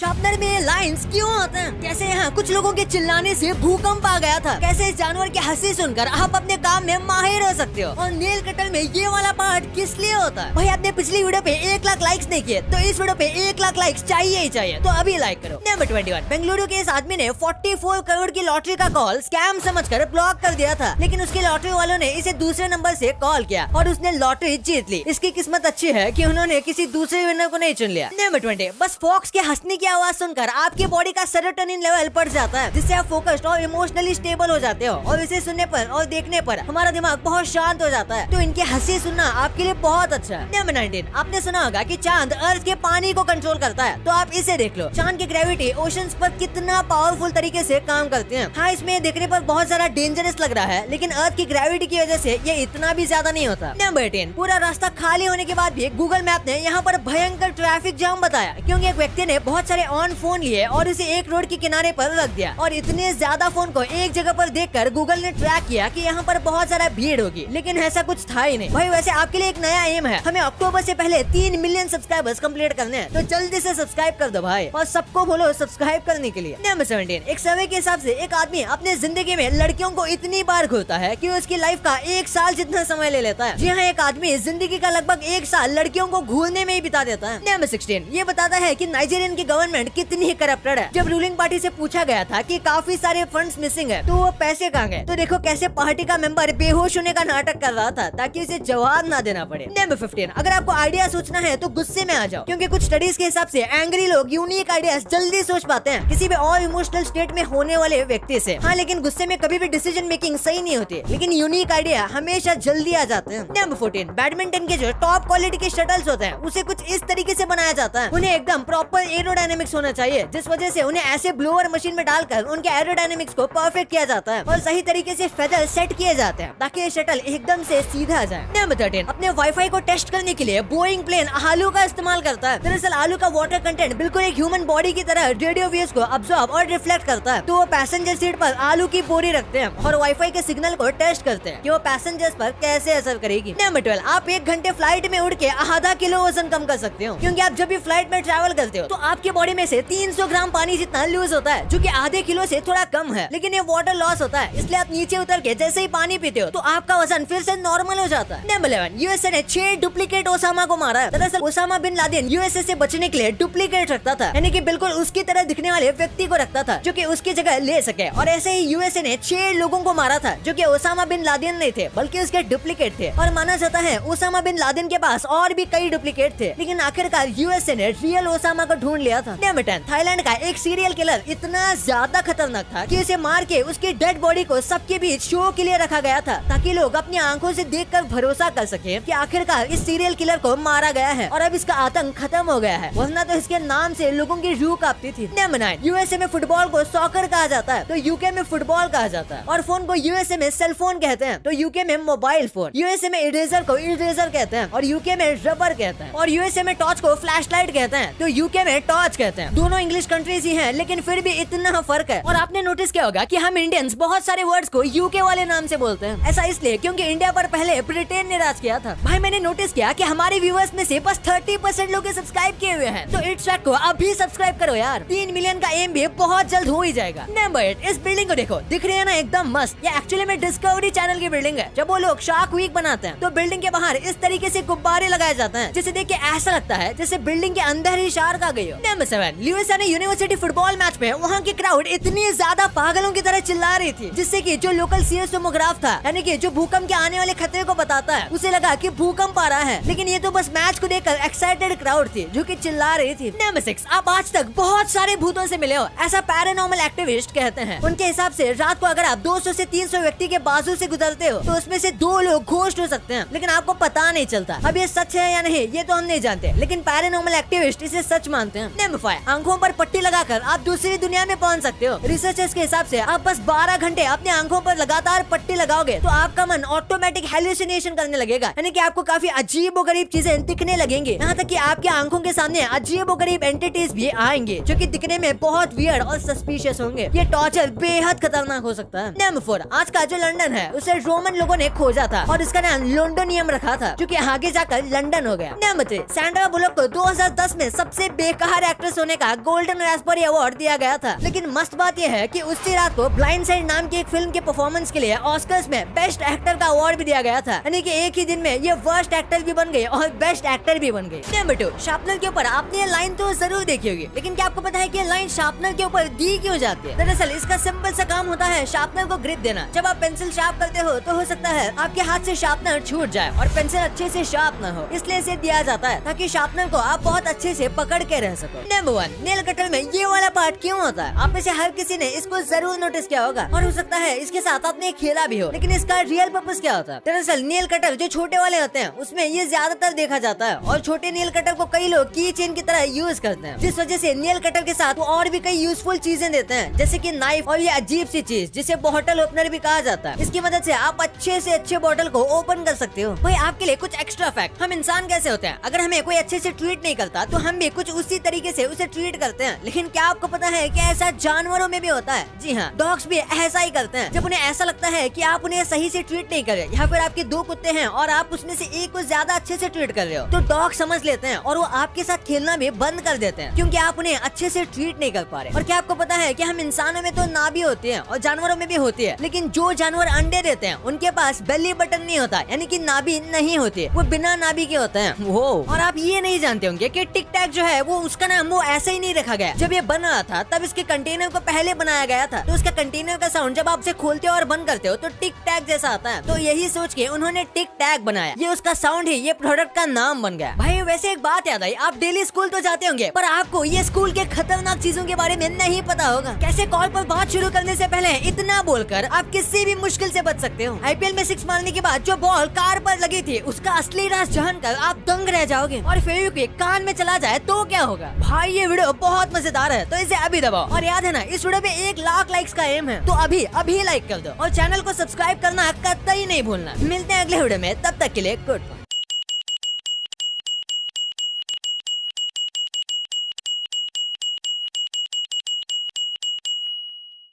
Sharpener में lines क्यों होते हैं? कैसे यहाँ कुछ लोगों के चिल्लाने से भूकंप आ गया था? कैसे इस जानवर की हंसी सुनकर आप अपने काम में माहिर हो सकते हो? और नेल कटर में ये वाला पार्ट किस लिए होता है? भाई आपने पिछली वीडियो पे 1 लाख लाइक्स नहीं किए तो इस वीडियो पे 1 लाख लाइक्स चाहिए ही चाहिए, तो अभी लाइक करो। नंबर 21, बेंगलुरु के इस आदमी ने 44 करोड़ की लॉटरी का कॉल स्कैम समझकर ब्लॉक कर दिया था, लेकिन उसके लॉटरी वालों ने इसे दूसरे नंबर से कॉल किया और उसने लॉटरी जीत ली। इसकी किस्मत अच्छी है कि उन्होंने किसी दूसरे विनर को नहीं चुन लिया। नंबर 20, बस फॉक्स के हंसने की आवाज सुनकर आपकी बॉडी का सेरोटोनिन लेवल बढ़ जाता है, जिससे आप फोकस्ड और इमोशनली स्टेबल हो जाते हो और इसे सुनने पर और देखने पर हमारा दिमाग बहुत शांत हो जाता है। तो इनकी हंसी सुनना आपके लिए बहुत अच्छा है। नंबर 19, आपने सुना होगा कि चांद अर्थ के पानी को कंट्रोल करता है, तो आप इसे देख लो। चांद की ग्रेविटी ओशंस पर कितना पावरफुल तरीके से काम करती है। हाँ, इसमें देखने पर बहुत सारा डेंजरस लग रहा है, लेकिन अर्थ की ग्रेविटी की वजह से ये इतना भी ज्यादा नहीं होता। नंबर 10, पूरा रास्ता खाली होने के बाद भी गूगल मैप ने यहाँ पर भयंकर ट्रैफिक जाम बताया, क्योंकि एक व्यक्ति ने बहुत सारे ऑन फोन लिए और उसे एक रोड के किनारे पर रख दिया और इतने ज्यादा फोन को एक जगह पर देखकर गूगल ने ट्रैक किया कि यहाँ पर बहुत सारा भीड़ होगी, लेकिन ऐसा कुछ था ही नहीं। भाई वैसे आपके लिए एक नया एम है, हमें अक्टूबर से पहले 3 मिलियन सब्सक्राइबर्स कंप्लीट करने हैं, तो जल्दी से सब्सक्राइब कर दो भाई और सबको बोलो सब्सक्राइब करने के लिए। नंबर 17, एक सर्वे के हिसाब से एक आदमी अपने जिंदगी में लड़कियों को इतनी बार घूरता है कि उसकी लाइफ का 1 साल जितना समय ले लेता है। जी हाँ, एक आदमी जिंदगी का लगभग 1 साल लड़कियों को घूरने में ही बिता देता है। नंबर 16, ये बताता है कि नाइजीरियन की गवर्नमेंट कितनी करप्टेड है। जब रूलिंग पार्टी से पूछा गया था कि काफी सारे फंड्स मिसिंग है, तो वो पैसे कहाँ गए, तो देखो कैसे पार्टी का मेंबर बेहोश होने का नाटक कर रहा था ताकि उसे जवाब ना देना पड़े। नंबर 15, अगर आपको आइडिया सोचना है तो गुस्से में आ जाओ, क्योंकि कुछ स्टडीज के हिसाब से एंग्री लोग यूनिक आइडियाज जल्दी सोच पाते हैं किसी भी और इमोशनल स्टेट में होने वाले व्यक्ति से। हाँ, लेकिन गुस्से में कभी भी डिसीजन मेकिंग सही नहीं होती, लेकिन यूनिक आइडिया हमेशा जल्दी आ जाते हैं। नंबर 14, बैडमिंटन के जो टॉप क्वालिटी के शटल्स होते हैं उसे कुछ इस तरीके से बनाया जाता है, उन्हें एकदम प्रॉपर एरोडायनेमिक्स होना चाहिए, जिस वजह से उन्हें ऐसे ब्लोअर मशीन में डालकर उनके एरोडायनेमिक्स को परफेक्ट किया जाता है और सही तरीके से फेदर सेट किए जाते हैं ताकि ये शटल एकदम से सीधा आ जाए। नंबर 13, अपने वाईफाई को टेस्ट करने के लिए बोइंग प्लेन आलू का इस्तेमाल करता है। दरअसल आलू का वाटर कंटेंट बिल्कुल एक ह्यूमन बॉडी की तरह रेडियो वेव्स को अब्सॉर्ब और रिफ्लेक्ट करता है, तो वो पैसेंजर सीट पर आलू की बोरी रखते हैं और वाईफाई के सिग्नल को टेस्ट करते हैं कि वो पैसेंजर्स पर कैसे असर करेगी। नंबर 12, आप 1 घंटे फ्लाइट में उड़ के आधा किलो वजन कम कर सकते हो, क्योंकि आप जब भी फ्लाइट में ट्रैवल करते हो तो आपके बॉडी में से 300 ग्राम पानी जितना लूज होता है, जो कि आधे किलो से थोड़ा कम है, लेकिन ये वाटर लॉस होता है, इसलिए आप नीचे उतर के जैसे ही पानी पीते हो तो आपका वजन फिर से नॉर्मल हो जाता है। नंबर 11, यूएसए ने 6 डुप्लीकेट ओसामा को मारा है। दरअसल ओसामा बिन लादेन यूएसए से बचने के लिए डुप्लीकेट रखता था, यानी कि बिल्कुल उसकी तरह दिखने वाले व्यक्ति को रखता था जो कि उसकी जगह ले सके, और ऐसे ही यूएसए ने 6 लोगों को मारा था जो कि ओसामा बिन लादेन नहीं थे बल्कि उसके डुप्लीकेट थे, और माना जाता है ओसामा बिन लादेन के पास और भी कई डुप्लीकेट थे, लेकिन आखिरकार यूएसए ने रियल ओसामा को ढूंढ लिया था। नंबर 10, थाईलैंड का एक सीरियल किलर इतना ज्यादा खतरनाक था कि उसे मार के उसकी डेड बॉडी को सबके बीच शो के लिए रखा गया था, ताकि लोग अपनी आंखों से देखकर भरोसा कर सके कि आखिरकार इस सीरियल किलर को मारा गया है और अब इसका आतंक खत्म हो गया है, वरना तो इसके नाम से लोगों की रूह कांपती थी। नंबर 9, यूएसए में फुटबॉल को सॉकर कहा जाता है, तो यूके में फुटबॉल कहा जाता है, और फोन को यूएसए में सेल फोन कहते हैं, तो यूके में मोबाइल फोन, यूएसए में इरेजर को इरेजर कहते हैं और यूके में रबर कहते हैं, और यूएसए में टॉर्च को फ्लैश लाइट कहते हैं, तो यूके में टॉर्च कहते हैं। दोनों इंग्लिश कंट्रीज ही हैं, लेकिन फिर भी इतना फर्क है। और आपने नोटिस किया होगा कि हम इंडियंस बहुत सारे वर्ड्स को यूके वाले नाम से बोलते हैं, ऐसा इसलिए क्योंकि इंडिया पर पहले ब्रिटेन ने राज किया था। भाई मैंने नोटिस किया कि हमारे व्यूअर्स में से बस 30% लोग सब्सक्राइब किए हुए हैं, तो इट्स फैक्ट को अभी सब्सक्राइब करो यार, 3 मिलियन का एम भी बहुत जल्द हो ही जाएगा। नंबर 8, इस बिल्डिंग को देखो, दिख रही है ना एकदम मस्त, ये एक्चुअली में डिस्कवरी चैनल की बिल्डिंग है। जब वो लोग शार्क वीक बनाते हैं तो बिल्डिंग के बाहर इस तरीके से गुब्बारे लगाए जाते हैं, जिसे देख के ऐसा लगता है जैसे बिल्डिंग के अंदर ही शार्क आ गई हो। नंबर 7, ल्यूइसियाना यूनिवर्सिटी फुटबॉल मैच में वहाँ की क्राउड इतनी ज्यादा पागलों की तरह चिल्ला रही थी, जिससे कि जो लोकल सीस्मोग्राफ था, यानी कि जो भूकंप के आने वाले खतरे को बताता है, उसे लगा कि भूकंप आ रहा है, लेकिन ये तो बस मैच को देखकर एक्साइटेड क्राउड थी जो कि चिल्ला रही थी। नंबर 6, आप आज तक बहुत सारे भूतों से मिले हो, ऐसा पैरानॉर्मल एक्टिविस्ट कहते हैं। उनके हिसाब से रात को अगर आप 200 से 300 व्यक्ति के बाजू से गुजरते हो तो उसमें से 2 लोग घोस्ट हो सकते हैं, लेकिन आपको पता नहीं चलता। अब ये सच है या नहीं ये तो हम नहीं जानते, लेकिन पैरानॉर्मल एक्टिविस्ट इसे सच मानते हैं। नंबर 5, आंखों पर पट्टी लगाकर आप दूसरी दुनिया में पहुंच सकते हो। रिसर्चर्स के हिसाब से आप बस 12 घंटे अपने आंखों पर लगातार पट्टी लगाओगे तो आपका मन ऑटोमेटिक हेलुसिनेशन करने लगेगा, यानी कि आपको काफी अजीब और गरीब चीजें दिखने लगेंगी, यहाँ तक कि आपकी आंखों के सामने अजीब और गरीब एंटिटीज भी आएंगे जो कि दिखने में बहुत वियर्ड और सस्पिशियस होंगे। ये टॉर्चर बेहद खतरनाक हो सकता है। नंबर 4, आज का जो लंदन है उसे रोमन लोगों ने खोजा था और इसका नाम लोंडोनियम रखा था, जो कि आगे जाकर लंदन हो गया। नंबर 3, सैंड्रा बुलक को 2010 में सबसे बेकार एक्ट्रेस सक्सेस होने का गोल्डन रास्पबेरी अवार्ड दिया गया था। लेकिन मस्त बात यह है कि उसी रात को ब्लाइंड साइड नाम की एक फिल्म के परफॉर्मेंस के लिए ऑस्कर्स में बेस्ट एक्टर का अवार्ड भी दिया गया था, यानी कि एक ही दिन में ये वर्स्ट एक्टर भी बन गए और बेस्ट एक्टर भी बन गए। नंबर 2, शार्पनर के ऊपर आपने ये लाइन तो जरूर देखी होगी, लेकिन क्या आपको पता है कि ये लाइन शार्पनर के ऊपर दी क्यों जाती है? दरअसल इसका सिंपल सा काम होता है शार्पनर को ग्रिप देना। जब आप पेंसिल शार्प करते हो तो हो सकता है आपके हाथ से शार्पनर छूट जाए और पेंसिल अच्छे से शार्प न हो, इसलिए इसे दिया जाता है ताकि शार्पनर को आप बहुत अच्छे से पकड़ के रह सको। नंबर 1, नेल कटर में ये वाला पार्ट क्यों होता है? आप में से हर किसी ने इसको जरूर नोटिस किया होगा और हो सकता है इसके साथ आपने खेला भी हो, लेकिन इसका रियल पर्पस क्या होता है? दरअसल नेल कटर जो छोटे वाले होते हैं उसमें ये ज्यादातर देखा जाता है और छोटे नेल कटर को कई लोग की चेन की तरह यूज करते हैं, जिस वजह से नेल कटर के साथ वो और भी कई यूजफुल चीजें देते हैं, जैसे कि नाइफ और ये अजीब सी चीज जिसे बॉटल ओपनर भी कहा जाता है। इसकी मदद से आप अच्छे से अच्छे बॉटल को ओपन कर सकते हो। भाई आपके लिए कुछ एक्स्ट्रा फैक्ट, हम इंसान कैसे होते हैं, अगर हमें कोई अच्छे से ट्रीट नहीं करता तो हम भी कुछ उसी तरीके से उसे ट्रीट करते हैं। लेकिन क्या आपको पता है कि ऐसा जानवरों में भी होता है? जी हाँ, डॉग्स भी ऐसा ही करते हैं। जब उन्हें ऐसा लगता है कि आप उन्हें सही से ट्रीट नहीं कर रहे, या फिर आपके 2 कुत्ते हैं और आप उसमें से एक को ज्यादा अच्छे से ट्रीट कर रहे हो, तो डॉग समझ लेते हैं और वो आपके साथ खेलना भी बंद कर देते हैं, क्योंकि आप उन्हें अच्छे से ट्रीट नहीं कर पा रहे। और क्या आपको पता है कि हम इंसानों में तो नाभि होती है और जानवरों में भी होती है, लेकिन जो जानवर अंडे देते हैं उनके पास बेली बटन नहीं होता, यानी कि नाभि नहीं होती, वो बिना नाभि के होते हैं। वो और आप ये नहीं जानते होंगे कि टिक टैक जो है वो उसका नाम वो ऐसे ही नहीं रखा गया। जब ये बन रहा था तब इसके कंटेनर को पहले बनाया गया था, तो उसका कंटेनर का साउंड जब आप उसे खोलते हो और बंद करते हो तो टिक टैक जैसा आता है। तो यही सोच के उन्होंने टिक टैक बनाया, ये उसका साउंड ही ये प्रोडक्ट का नाम बन गया। भाई वैसे एक बात याद आई, आप डेली स्कूल तो जाते होंगे, पर आपको ये स्कूल के खतरनाक चीजों के बारे में नहीं पता होगा। कैसे कॉल पर बात शुरू करने से पहले इतना बोलकर आप किसी भी मुश्किल से बच सकते हो। आईपीएल में 6 मारने के बाद जो बॉल कार पर लगी थी उसका असली राज जानकर आप दंग रह जाओगे। और फेविक्विक कान में चला जाए तो क्या होगा? भाई ये वीडियो बहुत मजेदार है, तो इसे अभी दबाओ। और याद है ना, इस वीडियो पे 1 लाख लाइक्स का एम है, तो अभी लाइक कर दो और चैनल को सब्सक्राइब करना कतई नहीं भूलना। मिलते हैं अगले वीडियो में, तब तक के लिए गुड बाय।